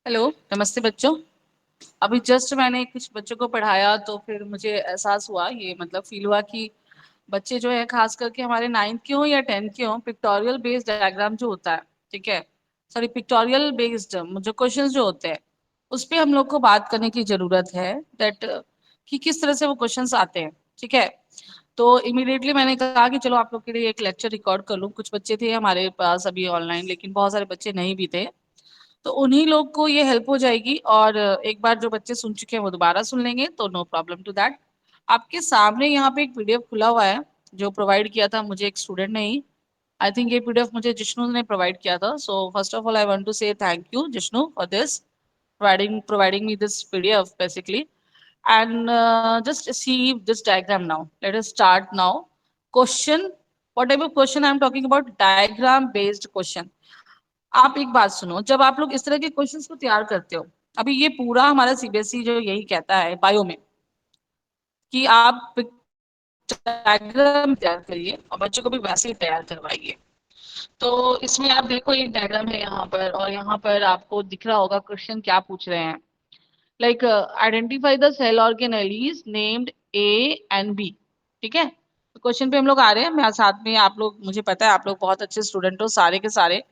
Hello. नमस्ते बच्चों। अभी जस्ट मैंने कुछ बच्चों को पढ़ाया तो फिर मुझे एहसास हुआ, ये मतलब फील हुआ कि बच्चे जो है खास करके हमारे नाइन्थ के हो या टेंथ के हो, पिक्टोरियल बेस्ड डायग्राम जो होता है, ठीक है, सॉरी पिक्टोरियल बेस्ड जो क्वेश्चंस जो होते हैं उस पे हम लोग को बात करने की जरूरत है। दैट कि किस तरह से वो क्वेश्चंस आते हैं, ठीक है। तो इमीडिएटली मैंने कहा कि चलो आप लोग के लिए एक लेक्चर रिकॉर्ड कर लूँ। कुछ बच्चे थे हमारे पास अभी ऑनलाइन, लेकिन बहुत सारे बच्चे नहीं भी थे, तो उन्हीं लोग को ये हेल्प हो जाएगी। और एक बार जो बच्चे सुन चुके हैं वो दोबारा सुन लेंगे, तो नो प्रॉब्लम टू दैट। आपके सामने यहाँ पे एक पीडीएफ खुला हुआ है जो प्रोवाइड किया था मुझे एक स्टूडेंट ने ही। आई थिंक ये पीडीएफ मुझे जिष्णु ने प्रोवाइड किया था। So first of all I want to say thank you Jishnu for this providing me this PDF basically. And just see this diagram now. Let us start now. Question, what type of question I am talking about? Diagram based question. आप एक बात सुनो, जब आप लोग इस तरह के क्वेश्चंस को तैयार करते हो, अभी ये पूरा हमारा सीबीएसई जो यही कहता है बायो में कि आप डायग्राम तैयार करिए और बच्चों को भी वैसे ही तैयार करवाइए। तो इसमें आप देखो एक डायग्राम है यहाँ पर, और यहाँ पर आपको दिख रहा होगा क्वेश्चन क्या पूछ रहे हैं। Like identify the cell organelles named A and B, ठीक है। तो क्वेश्चन पे हम लोग आ रहे हैं। मैं साथ में, आप लोग, मुझे पता है आप लोग बहुत अच्छे स्टूडेंट हो, सारे के सारे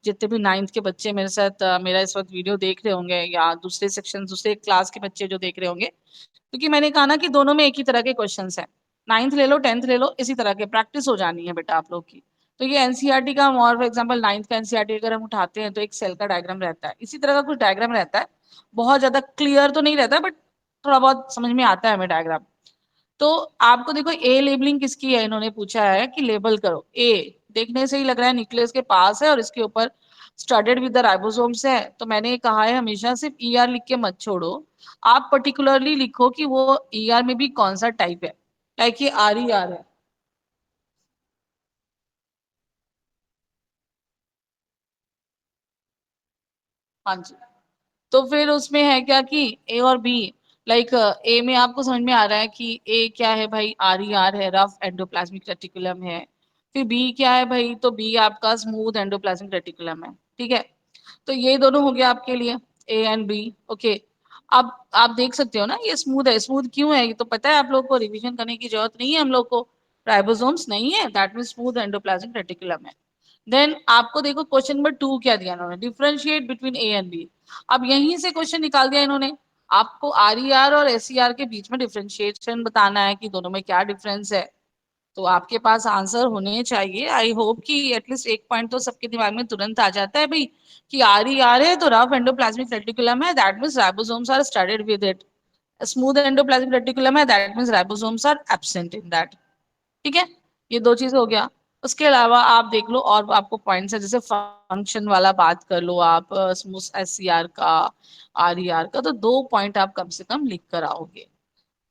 जितने भी नाइन्थ के बच्चे मेरे साथ मेरा इस वक्त वीडियो देख रहे होंगे, या दूसरे सेक्शन दूसरे क्लास के बच्चे जो देख रहे होंगे, क्योंकि मैंने कहा ना कि दोनों में एक ही तरह के क्वेश्चन हैं। नाइन्थ ले लो, टेंथ ले लो, इसी तरह के प्रैक्टिस हो जानी है बेटा आप लोग की। तो ये एनसीईआरटी का, और फॉर एग्जाम्पल नाइन्थ का एनसीईआरटी अगर हम उठाते हैं तो एक सेल का डायग्राम रहता है, इसी तरह का कुछ डायग्राम रहता है। बहुत ज्यादा क्लियर तो नहीं रहता, बट थोड़ा बहुत समझ में आता है हमें डायग्राम। तो आपको देखो ए लेबलिंग किसकी है, इन्होंने पूछा है कि लेबल करो। ए देखने से ही लग रहा है न्यूक्लियस के पास है और इसके ऊपर स्टडेड विद द राइबोसोम्स है। तो मैंने कहा है हमेशा सिर्फ ईआर लिख के मत छोड़ो, आप पर्टिकुलरली लिखो कि वो ईआर में भी कौन सा टाइप है। लाइक ये आर ई आर है। हाँ जी। तो फिर उसमें है क्या कि ए और बी, लाइक ए में आपको समझ में आ रहा है कि ए क्या है भाई, आर ई आर है, रफ एंडोप्लाज्मिक रेटिकुलम है। फिर बी क्या है भाई, तो बी आपका स्मूथ एंडोप्लाज्मिक रेटिकुलम है, ठीक है। तो ये दोनों हो गया आपके लिए, ए एंड बी, ओके। अब आप देख सकते हो ना ये स्मूथ है, स्मूथ क्यों है ये तो पता है आप लोग को, रिवीजन करने की जरूरत नहीं है हम लोग को। राइबोसोम्स नहीं है, that mean smooth endoplasmic reticulum है। देन आपको देखो क्वेश्चन नंबर 2 क्या दिया इन्होंने, differentiate between A and B. अब यहीं से क्वेश्चन निकाल दिया इन्होंने। आपको आर ई आर और एस ई आर के बीच में डिफरेंशिएशन बताना है कि दोनों में क्या डिफरेंस है। तो आपके पास आंसर होने चाहिए। आई होप कि एटलीस्ट एक पॉइंट तो सबके दिमाग में तुरंत आ जाता है भाई कि आर ई आर है तो रफ एंडोप्लाज्मिक रेटिकुलम है, that means ribosomes are studded with it. Smooth endoplasmic reticulum है, that means ribosomes are absent in that, ठीक है। ये दो चीज हो गया। उसके अलावा आप देख लो और आपको पॉइंट्स है, जैसे फंक्शन वाला बात कर लो आप, स्मूथ एस सी आर का, आर ई आर का, तो 2 पॉइंट आप कम से कम लिख कर आओगे,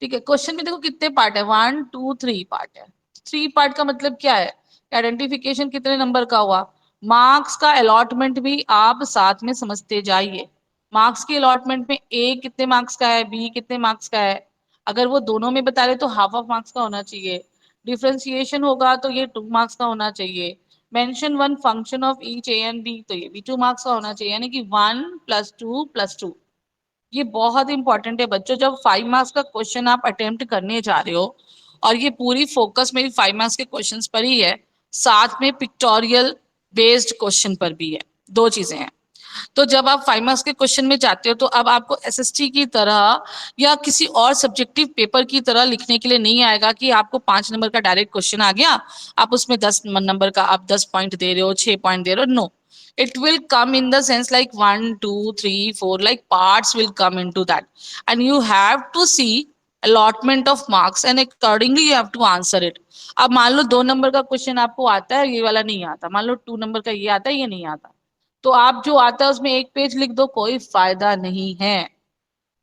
ठीक है। क्वेश्चन में देखो कितने पार्ट है, 1 2 3 पार्ट है। 3 पार्ट का मतलब क्या है, आइडेंटिफिकेशन कितने नंबर का हुआ, मार्क्स का अलॉटमेंट भी आप साथ में समझते जाइए। मार्क्स की अलॉटमेंट में ए कितने मार्क्स का है, बी कितने मार्क्स का है। अगर वो दोनों में बता रहे तो हाफ ऑफ मार्क्स का होना चाहिए। डिफरेंशिएशन होगा तो ये 2 मार्क्स का होना चाहिए। Mention one function of each A and B, तो ये भी 2 मार्क्स का होना चाहिए, यानी कि 1 + 2 + 2। ये बहुत इंपॉर्टेंट है बच्चों, जब 5 मार्क्स का क्वेश्चन आप अटेम्प्ट करने जा रहे हो, और ये पूरी फोकस मेरी 5 मार्क्स के क्वेश्चंस पर ही है, साथ में पिक्टोरियल बेस्ड क्वेश्चन पर भी है, दो चीजें हैं। तो जब आप 5 मार्क्स के क्वेश्चन में जाते हो तो अब आपको एसएसटी की तरह या किसी और सब्जेक्टिव पेपर की तरह लिखने के लिए नहीं आएगा कि आपको 5 नंबर का डायरेक्ट क्वेश्चन आ गया, आप उसमें 10 नंबर का आप 10 पॉइंट दे रहे हो, 6 पॉइंट दे रहे हो। No, it will come in the sense like 1 2 3 4, like parts will come into that, and you have to see allotment of marks and accordingly you have to answer it. अब मान लो 2 number का question आपको आता है, ये वाला नहीं आता, मान लो 2 नंबर का ये आता है, ये नहीं आता, तो आप जो आता है उसमें एक पेज लिख दो, कोई फायदा नहीं है।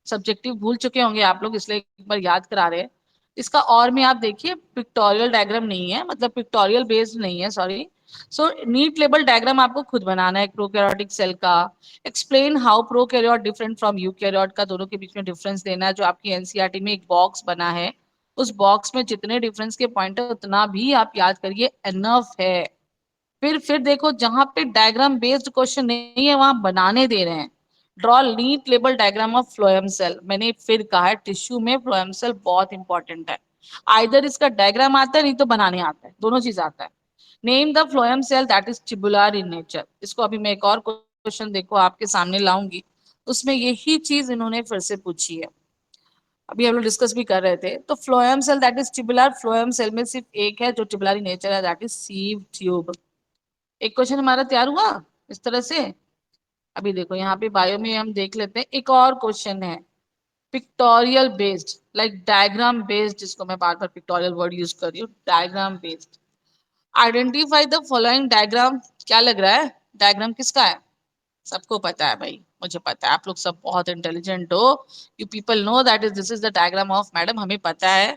सब्जेक्टिव भूल चुके होंगे आप लोग, इसलिए एक बार याद करा रहे हैं। इसका और में आप देखिए, पिक्टोरियल डायग्राम नहीं है, मतलब पिक्टोरियल बेस्ड नहीं है, सॉरी। सो नीट लेबल डायग्राम आपको खुद बनाना है एक प्रोकैरियोटिक सेल का। Explain how prokaryote different from eukaryote का, दोनों के बीच में डिफरेंस देना है, जो आपकी एनसीईआरटी में एक बॉक्स बना है। उस बॉक्स में जितने डिफरेंस के पॉइंट है उतना भी आप याद करिए, एनफ है। फिर देखो जहां पे डायग्राम बेस्ड क्वेश्चन नहीं है वहां बनाने दे रहे हैं, draw neat label diagram of phloem cell. मैंने फिर कहा है टिश्यू में फ्लोएम सेल बहुत इंपॉर्टेंट है। आइदर इसका डायग्राम आता है नहीं तो बनाने आता है, दोनों चीज आता है। Name the phloem cell that is tubular in nature. इसको अभी मैं एक और क्वेश्चन देखो आपके सामने लाऊंगी, उसमें यही चीज इन्होंने फिर से पूछी है, अभी हम लोग डिस्कस भी कर रहे थे। तो phloem cell that is tubular, phloem cell में सिर्फ एक है जो ट्यूबुलर इन नेचर है, दैट इज सीव ट्यूब। एक क्वेश्चन हमारा तैयार हुआ इस तरह से। अभी देखो यहाँ पे बायो में हम देख लेते हैं, एक और क्वेश्चन है pictorial based, like diagram based, जिसको मैं बार बार पिक्टोरियल वर्ड यूज कर रही हूँ, diagram based. Identify the following diagram. क्या लग रहा है डायग्राम किसका है? सबको पता है भाई, मुझे पता है आप लोग सब बहुत इंटेलिजेंट हो। You people know that is this is the diagram of madam, हमें पता है।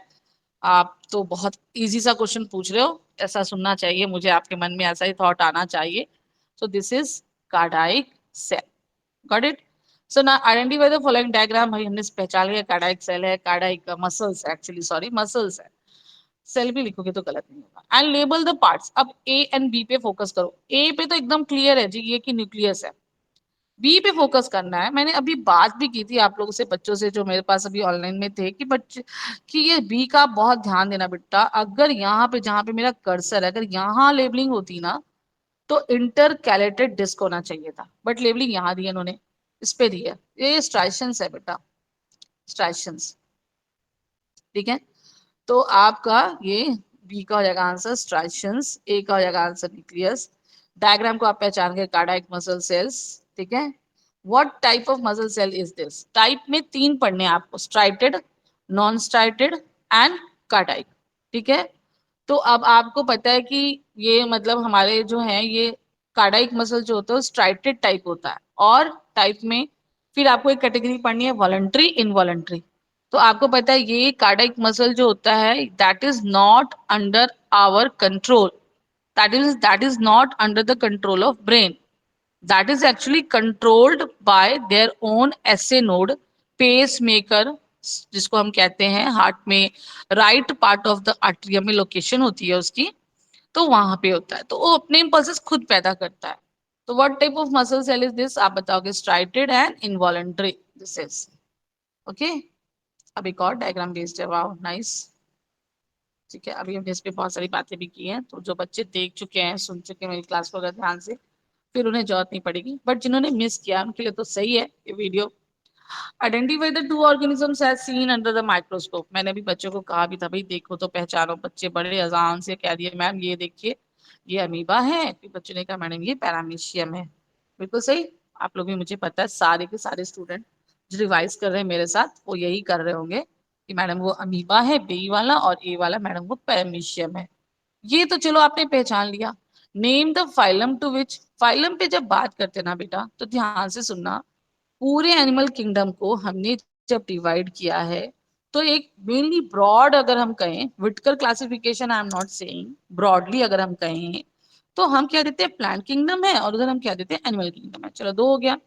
आप तो बहुत इजी सा क्वेश्चन पूछ रहे हो, ऐसा सुनना चाहिए मुझे, आपके मन में ऐसा ही थॉट आना चाहिए। So this is cardiac cell, got it. So ना आइडेंटिफाई द फॉलोइंग डायग्राम, भाई हमने पहचान लिया कार्डियक सेल है, cardiac muscles actually, sorry muscles है, सेल भी लिखोगे तो गलत नहीं होगा। And label the parts. अब ए एंड बी पे फोकस करो। ए पे तो एकदम क्लियर है जी, ये कि न्यूक्लियस है। बी पे फोकस करना है। मैंने अभी बात भी की थी आप लोगों से, बच्चों से जो मेरे पास अभी ऑनलाइन में थे, कि बच्चे कि ये बी का बहुत ध्यान देना बेटा। अगर यहाँ पे जहाँ पे मेरा कर्सर है, अगर यहाँ लेबलिंग होती ना तो इंटरकैलेटेड डिस्क होना चाहिए था, बट लेबलिंग यहाँ दी है इन्होंने, इस पे दी है। ये स्ट्राइशंस है बेटा, स्ट्राइशंस, ठीक है। तो आपका ये बी का हो जाएगा आंसर स्ट्राइशंस, ए का हो जाएगा आंसर न्यूक्लियस। डायग्राम को आप पहचान गए, कार्डियक मसल सेल्स, ठीक है। What type of muscle cell is this? Type में तीन पढ़ने हैं आपको, striated, non striated and cardiac, ठीक है। तो अब आपको पता है कि ये मतलब हमारे जो है ये कार्डियक मसल जो होता है स्ट्राइटेड टाइप होता है, और टाइप में फिर आपको एक कैटेगरी पढ़नी है वॉलंटरी इनवॉलंटरी। तो आपको पता है ये कार्डियक मसल जो होता है that is not under our control, that is not under the control of brain, that is actually controlled by their own S A node, pacemaker, जिसको हम कहते हैं हार्ट में right part of the atrium में location होती है उसकी, तो वहां पे होता है, तो वो अपने इम्पल्सेस खुद पैदा करता है। तो what type of muscle cell is this? आप बताओगे striated and involuntary, this is okay. अब एक और डायग्राम बेस्ड है, वाओ नाइस, ठीक है। अभी हमने इस पे बहुत सारी बातें भी की हैं, तो जो बच्चे देख चुके हैं सुन चुके हैं मेरी क्लास को अगर ध्यान से, फिर उन्हें जरूरत नहीं पड़ेगी, बट जिन्होंने मिस किया उनके लिए तो सही है ये video. Identify the two organisms as seen under the microscope. मैंने भी बच्चों को कहा भी था भाई देखो तो पहचानो, बच्चे बड़े आसान से कह दिए मैम ये देखिए ये अमीबा है, फिर बच्चों ने कहा मैडम ये पैरामीशियम है। बिल्कुल सही। आप लोग भी, मुझे पता है सारे के सारे स्टूडेंट जो रिवाइज कर रहे हैं मेरे साथ वो यही कर रहे होंगे कि मैडम वो अमीबा है बी वाला, और ए वाला मैडम वो पैरामीशियम है। ये तो चलो आपने पहचान लिया। Name the phylum to which. Phylum पे जब बात करते ना बेटा तो ध्यान से सुनना, पूरे एनिमल किंगडम को हमने जब डिवाइड किया है तो एक मेनली ब्रॉड अगर हम कहें, Whittaker classification I am not saying, broadly अगर हम कहें तो हम क्या देते हैं प्लांट किंगडम है, और उधर हम क्या देते हैं एनिमल किंगडम है। चलो दो हो गया।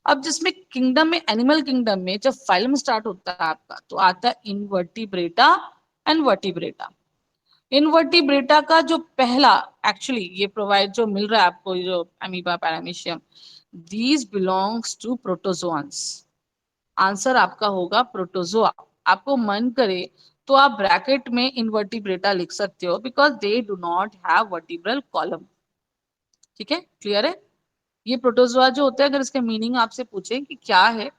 अब जिसमें किंगडम में, एनिमल किंगडम में जब फाइलम स्टार्ट होता है आपका तो आता है इनवर्टिब्रेटा एंड वर्टिब्रेटा। इनवर्टिब्रेटा का जो पहला, एक्चुअली ये प्रोवाइड जो मिल रहा है आपको, ये जो amoeba paramecium, these belongs to protozoans. Answer आपका होगा प्रोटोजोआ। आपको मन करे तो आप ब्रैकेट में इनवर्टिब्रेटा लिख सकते हो because they do not have vertebral column, ठीक है, क्लियर है। ये प्रोटोजोआ जो होता है, अगर इसका मीनिंग आपसे पूछे कि क्या है,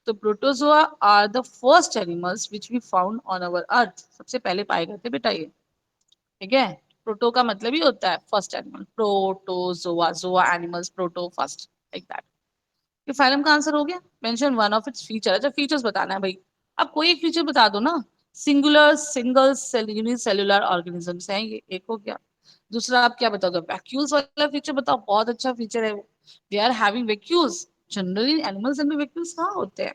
तो protozoa are the first animals which we found on our earth. सबसे पहले पाए गए थे बेटा ये, ठीक है। प्रोटो का मतलब ही होता है first animal, protozoa, zoa animals, proto first, like that. ये फाइलम का आंसर हो गया। Mention one of its feature. अच्छा फीचर्स बताना है भाई, अब कोई एक फीचर बता दो ना। Singular single cell unicellular organisms हैं ये, एक हो गया। दूसरा आप क्या बताओगे? वैक्यूल्स वाला फीचर बताओ, बहुत अच्छा फीचर है वो। They are having vacuoles. Generally animals में वैक्यूल्स कहाँ होते हैं?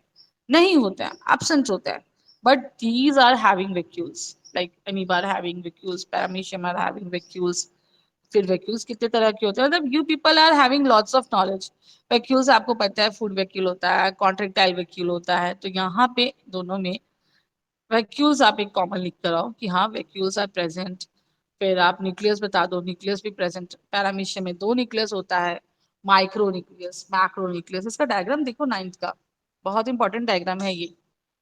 नहीं होते हैं, एब्सेंट होते हैं। But these are having vacuoles, like amoeba are having vacuoles, paramecium are having vacuoles. फिर वैक्यूल्स कितने तरह के होते हैं, मतलब you people are having lots of knowledge. Vacuoles आपको पता है फूड वैक्यूल होता है, कॉन्ट्रेक्टाइल वैक्यूल होता है, तो यहाँ पे दोनों में वैक्यूल्स आप एक कॉमन लिख कर आओ कि हाँ वैक्यूल्स आर प्रेजेंट। फिर आप न्यूक्लियस बता दो, न्यूक्लियस भी प्रेजेंट, पैरामीशियम में दो न्यूक्लियस होता है, माइक्रोन्यूक्लियस, मैक्रोन्यूक्लियस, इसका डायग्राम देखो नाइन्थ का, बहुत इंपॉर्टेंट डायग्राम है ये।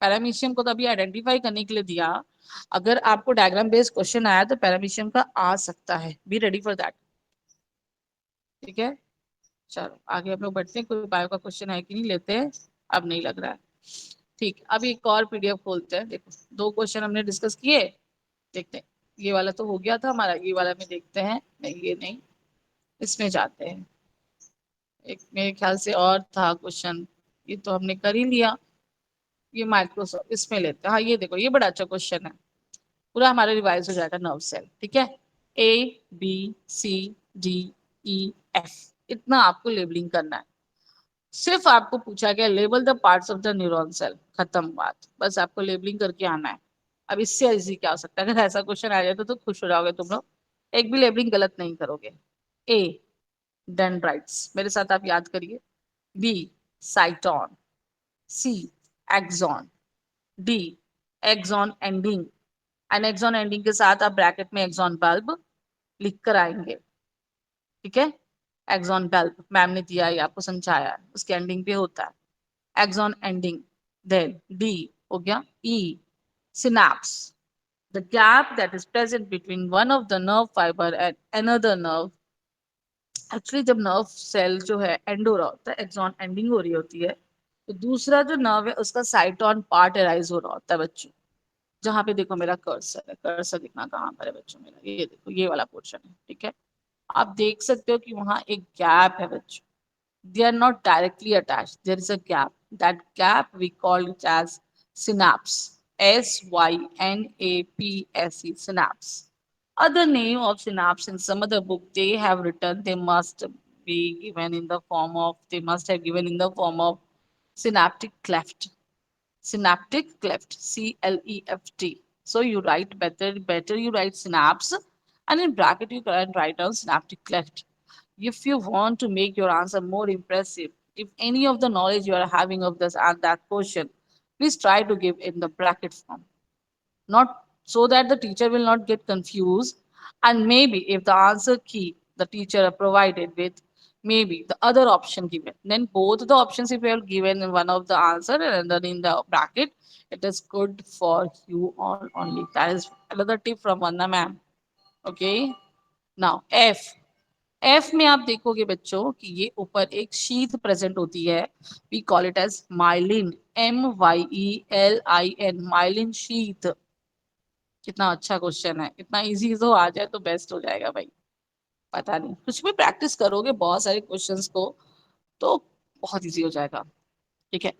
पैरामीशियम को तो अभी आइडेंटिफाई करने के लिए दिया, अगर आपको डायग्राम बेस्ड क्वेश्चन आया तो पैरामीशियम का आ सकता है, बी रेडी फॉर दैट। ठीक है, चलो आगे हम लोग बढ़ते हैं, कोई बायो का क्वेश्चन है कि नहीं, लेते हैं। अब नहीं लग रहा है। ठीक, अब एक और पीडीएफ खोलते हैं, देखो दो क्वेश्चन हमने डिस्कस किए, देखते हैं। ये वाला तो हो गया था हमारा, ये वाला में देखते हैं, नहीं ये नहीं, इसमें जाते हैं। एक मेरे ख्याल से और था क्वेश्चन, ये तो हमने कर ही लिया। ये माइक्रोसॉफ्ट, इसमें लेते हैं। हाँ ये देखो, ये बड़ा अच्छा क्वेश्चन है, पूरा हमारा रिवाइज हो जाएगा नर्व सेल। ठीक है, A B C D E F, इतना आपको लेबलिंग करना है। सिर्फ आपको पूछा गया label the parts of the neuron cell, खत्म बात, बस आपको लेबलिंग करके आना है। अब इससे इजी क्या हो सकता है, अगर ऐसा क्वेश्चन आ जाए तो खुश हो जाओगे तुम लोग, एक भी लेबलिंग गलत नहीं करोगे। ए डेंड्राइट्स, मेरे साथ आप याद करिए। B cyton, C axon, D axon ending, and axon ending के साथ आप ब्रैकेट में एक्सॉन बल्ब लिख कर आएंगे। ठीक है, एक्सॉन बल्ब मैम ने दिया है आपको समझाया है, उसके एंडिंग पे होता है एक्सॉन एंडिंग। देन डी हो गया, E synapse, the gap that is present between one of the nerve fiber and another nerve. Actually जब नर्व सेल जो है एंड हो रहा होता है, एक्सॉन एंडिंग हो रही होती है, तो दूसरा जो नर्व है उसका साइटोन पार्ट एराइज हो रहा होता है बच्चों। जहां पे देखो मेरा कर्सर है, कर्सर दिखना कहाँ पर है बच्चों, मेरा ये देखो, ये वाला पोर्शन है। ठीक है, आप देख सकते हो कि वहां एक गैप है बच्चों, they are not directly attached, there is a gap, that gap we call it as synapse, synapse, synapse. Other name of synapse in some other book they have written, they must be given in the form of, they must have given in the form of synaptic cleft, synaptic cleft, cleft. So you write better you write synapse, and in bracket you can write down synaptic cleft. If you want to make your answer more impressive, if any of the knowledge you are having of this and that question, please try to give in the bracket form, not so that the teacher will not get confused. And maybe if the answer key the teacher provided with, maybe the other option given, then both the options if you are given in one of the answer and then in the bracket, it is good for you all only. That is another tip from Vanna ma'am. Okay, now F, F में आप देखोगे बच्चों कि ये ऊपर एक sheath present होती है, we call it as myelin, MYELIN, myelin sheath. कितना अच्छा क्वेश्चन है, इतना इजी तो आ जाए तो बेस्ट हो जाएगा भाई। पता नहीं, कुछ भी प्रैक्टिस करोगे बहुत सारे क्वेश्चंस को तो बहुत इजी हो जाएगा। ठीक है,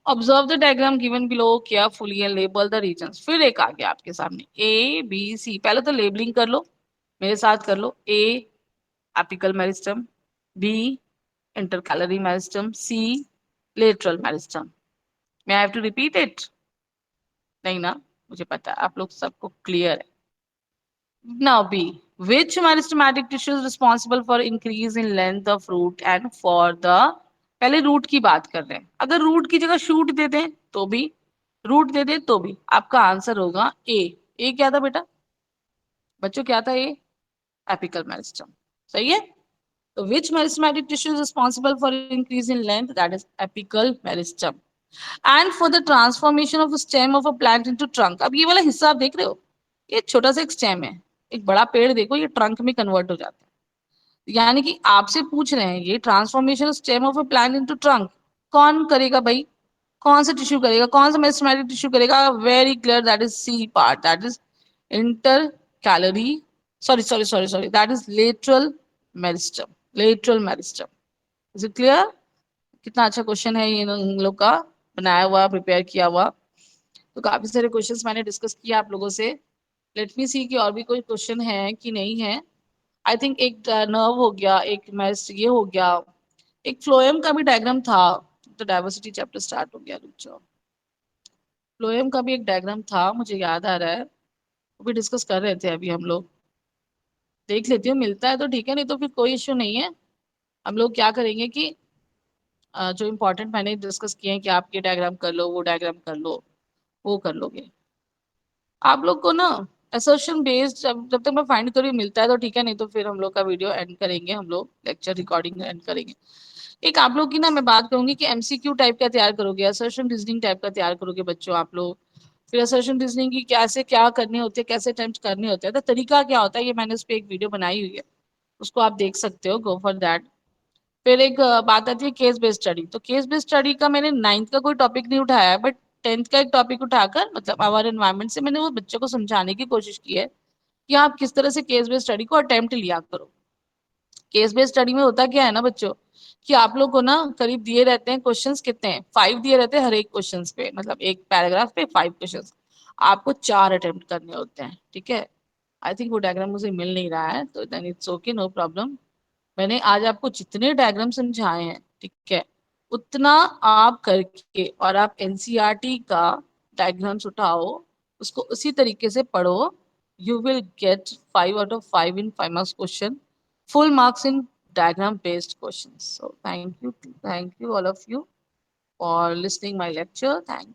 observe the diagram given below carefully and label the reasons. फिर एक आ गया आपके सामने ABC, पहले तो लेबलिंग कर लो, मेरे साथ कर लो। ए apical meristem, B intercalary meristem, C lateral meristem. May I have to repeat it? नहीं ना, मुझे पता है आप लोग सबको क्लियर है। Now B, which meristematic tissue is responsible for increase in length of root and for the, पहले रूट की बात कर रहे हैं, अगर रूट की जगह शूट दे दें तो भी, रूट दे दें तो भी, आपका आंसर होगा ए। ए क्या था बेटा बच्चों, क्या था ए? एपिकल मेरिस्टम, सही है। So which meristematic tissue is responsible for increase in length? That is apical meristem. And for the transformation of a stem of a plant into trunk. अब ये वाला हिस्सा आप देख रहे हो, ये छोटा सा एक स्टेम है, एक बड़ा पेड़ देखो ये ट्रंक में कन्वर्ट हो जाता है। यानी कि आपसे पूछ रहे हैं ये transformation stem of a plant into trunk कौन करेगा भाई, कौन सा टिश्यू करेगा, कौन सा मेरिस्टेमेटिक टिश्यू करेगा? Very clear, that is C part, that is intercalary, sorry that is lateral meristem, lateral meristem. Is it clear? कितना अच्छा क्वेश्चन है ये इन लोग का बनाया हुआ, प्रिपेयर किया हुआ। तो काफी सारे क्वेश्चंस मैंने डिस्कस किया आप लोगों से। लेट मी सी कि और भी कोई क्वेश्चन है कि नहीं है। आई थिंक एक नर्व हो गया, एक मैस ये हो गया, एक फ्लोएम का भी डायग्राम था। तो डाइवर्सिटी चैप्टर स्टार्ट हो गया, रुक जाओ। फ्लोएम का भी एक डायग्राम था, मुझे याद आ रहा है, वो भी डिस्कस कर रहे थे अभी हम लोग। देख लेती हूँ, मिलता है तो ठीक है, नहीं तो फिर कोई इश्यू नहीं है। हम लोग क्या करेंगे कि जो इम्पोर्टेंट मैंने डिस्कस किए हैं कि आप ये डायग्राम कर लो, वो डायग्राम कर लो, वो कर लोगे आप लोग को ना। असर्शन बेस्ड जब तक मैं फाइंड करूँ मिलता है तो ठीक है, नहीं तो फिर हम लोग का वीडियो एंड करेंगे, हम लोग लेक्चर रिकॉर्डिंग एंड करेंगे। एक आप लोग की ना मैं बात करूंगी कि एमसीक्यू टाइप का तैयार करोगे, असर्शन रीजनिंग टाइप का तैयार करोगे बच्चों आप लोग। फिर असर्शन रीजनिंग की कैसे क्या करने होते हैं, कैसे अटेम्प्ट करने होते हैं, तो तरीका क्या होता है, ये मैंने उस पर एक वीडियो बनाई हुई है, उसको आप देख सकते हो, गो फॉर दैट। फिर एक बात आती है केस बेस्ड स्टडी। तो केस बेस्ड स्टडी का मैंने नाइन्थ का कोई टॉपिक नहीं उठाया है, बट टेंथ का एक टॉपिक उठाकर मतलब आवर एनवायरमेंट से मैंने वो बच्चों को समझाने की कोशिश की है कि आप किस तरह से केस बेस्ड स्टडी को अटेम्प्ट लिया करो। केस बेस्ड स्टडी में होता क्या है ना बच्चों, कि आप लोग को ना करीब दिए रहते हैं क्वेश्चंस, कितने हैं, 5 दिए रहते हैं हर एक क्वेश्चंस पे, मतलब एक पैराग्राफ पे 5 क्वेश्चंस, आपको 4 अटेम्प्ट करने होते हैं, ठीक है। आई थिंक वो डायग्राम मुझे मिल नहीं रहा है, तो then it's okay, no problem. मैंने आज आपको जितने डायग्राम समझाए हैं, ठीक है, उतना आप करके और आप एनसीईआरटी का डायग्राम्स उठाओ, उसको उसी तरीके से पढ़ो, you will get 5 out of 5 in 5 marks question, full marks in diagram based questions. So thank you all of you for listening my lecture. Thank